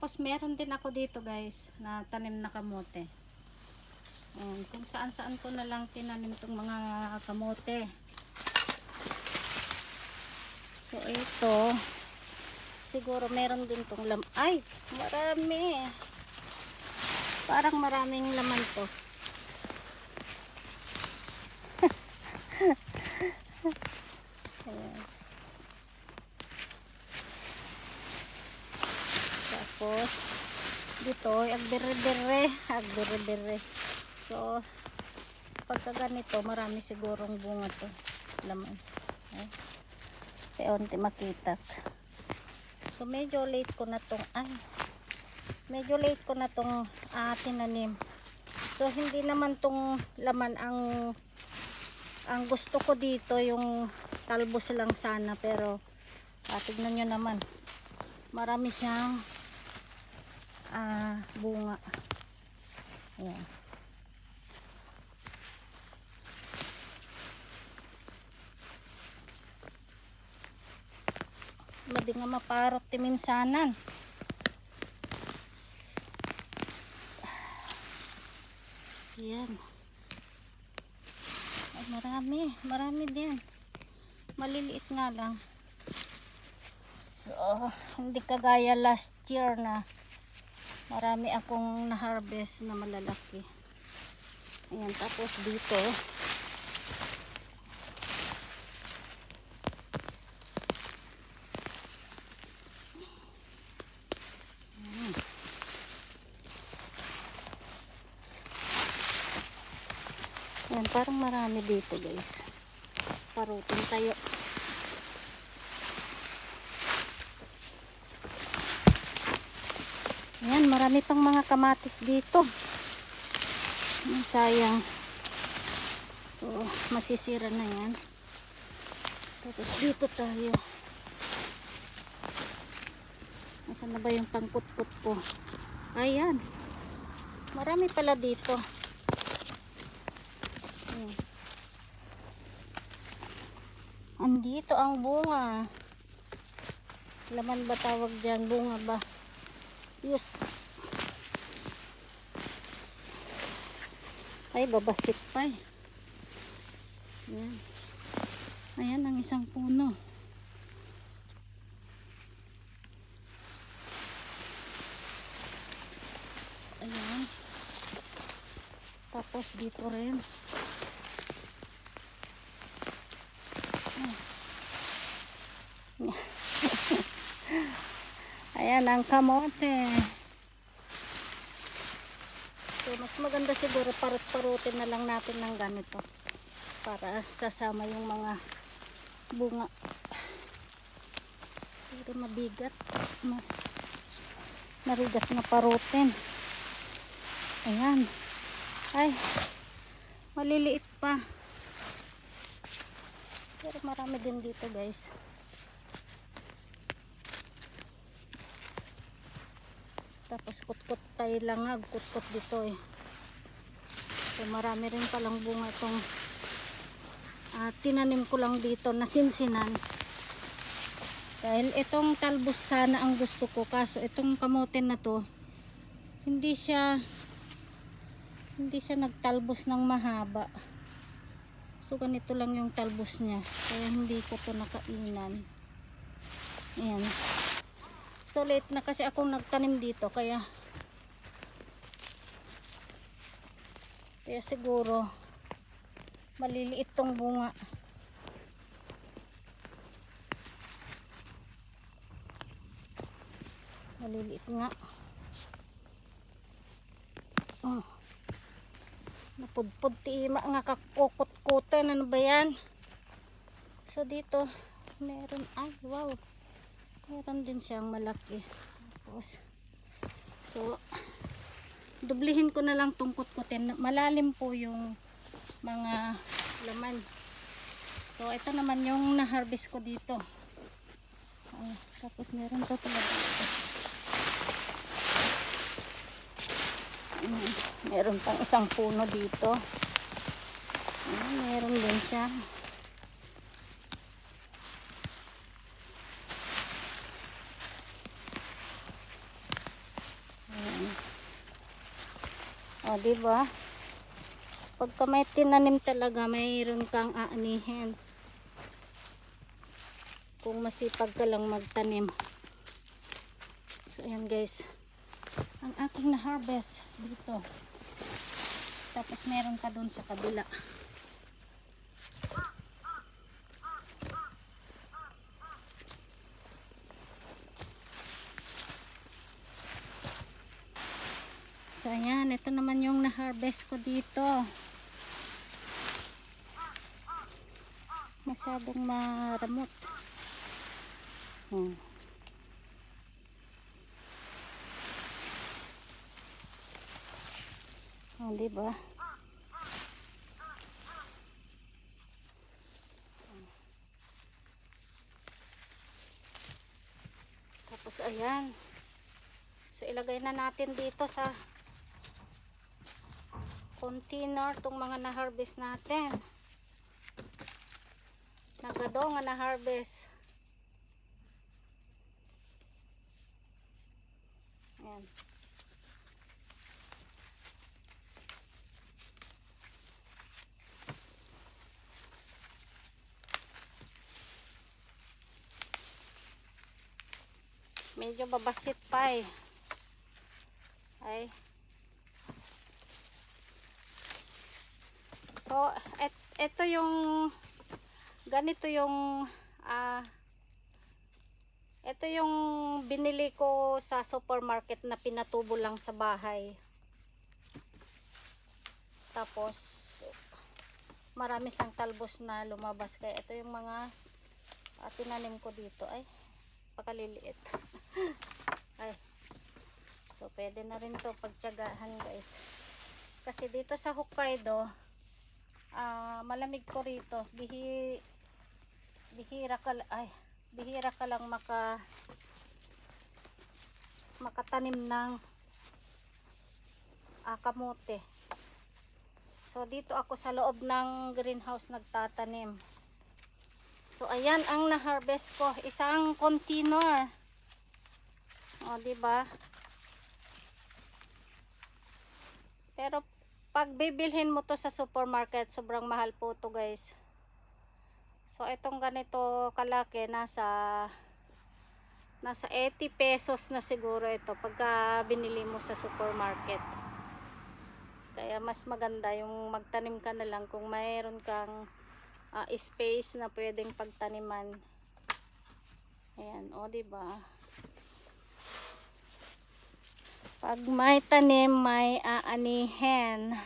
Tapos meron din ako dito guys na tanim na kamote. Ayan, kung saan saan ko na lang tinanim tong mga kamote. So ito, siguro meron din tong ay, marami. Parang maraming laman to. Ayan. Tapos dito agbere-bere. So pagka ganito marami sigurong bunga to, laman. Unti makita. So medyo late ko na tong tinanim. So hindi naman tong laman ang gusto ko dito, yung talbos lang sana, pero tignan nyo naman, marami siyang bunga. Ayan. Madi nga maparot timinsanan. Ayan. Ay, marami din. Maliliit nga lang. So, hindi kagaya last year na marami akong na-harvest na malalaki. Ayan, tapos dito ayan, parang marami dito guys. Parutin tayo. Ayan, marami pang mga kamatis dito. Sayang. So, masisira na yan. Tapos dito tayo. Nasaan na ba yung pangkutkot ko? Ayan. Marami pala dito. Ayan. Andito ang bunga. Laman ba tawag dyan? Bunga ba? Yes. Ay, babasit pa eh. Ayan. Ayan ang isang puno. Ayan. Tapos dito rin. Ayan ang kamote. So mas maganda siguro parut-parutin na lang natin ng ganito para sasama yung mga bunga. Pero mabigat. Marigat na parutin. Ayan. Ay, maliliit pa. Pero marami din dito guys. Tapos kutkot tayo lang, kutkot dito eh. So marami rin palang bunga itong tinanim ko lang dito na sinsinan. Dahil itong talbos sana ang gusto ko, kaso itong kamote na to hindi siya nagtalbos ng mahaba. So ganito lang yung talbos niya, kaya hindi ko to nakainan. Ayan. So late na kasi akong nagtanim dito, kaya siguro maliliit tong bunga. Maliliit nga. Oh. Napudpud ti ima nga kakukot-kutan. Ano ba yan? So dito meron, ay wow, meron din siyang malaki. Tapos so dublihin ko na lang tong kutkutin. Malalim po yung mga laman. So ito naman yung na-harvest ko dito. Tapos meron pa pala dito. Meron pang isang puno dito. Meron din siya. O, diba? Pagka may tinanim talaga, mayroon kang aanihin. Kung masipag ka lang magtanim. So, ayan guys. Ang aking na-harvest dito. Tapos meron pa dun sa kabila. So, ayan. Ito naman yung na-harvest ko dito. Masyadong maramot. Oh, diba? Tapos, ayan. So, ilagay na natin dito sa container itong mga na-harvest natin. Nagado nga na-harvest. Ayan. Medyo babasit pa eh. Ay. So, ito yung ganito yung ito yung binili ko sa supermarket na pinatubo lang sa bahay. Tapos marami siyang talbos na lumabas, kaya ito yung mga tinanim ko dito. Ay, pakaliliit. Ay. So, pwede na rin to pagtiyagahan guys. Kasi dito sa Hokkaido, malamig ko rito. Bihira ka lang makatanim ng kamote. So, dito ako sa loob ng greenhouse nagtatanim. So, ayan ang na-harvest ko. Isang container. O, diba? Pero, pag bibilhin mo to sa supermarket, sobrang mahal po to guys. So, itong ganito kalaki, nasa 80 pesos na siguro ito pagka binili mo sa supermarket. Kaya mas maganda yung magtanim ka na lang kung mayroon kang space na pwedeng pagtaniman. Ayan, o diba? Pag may tanim, may aanihin.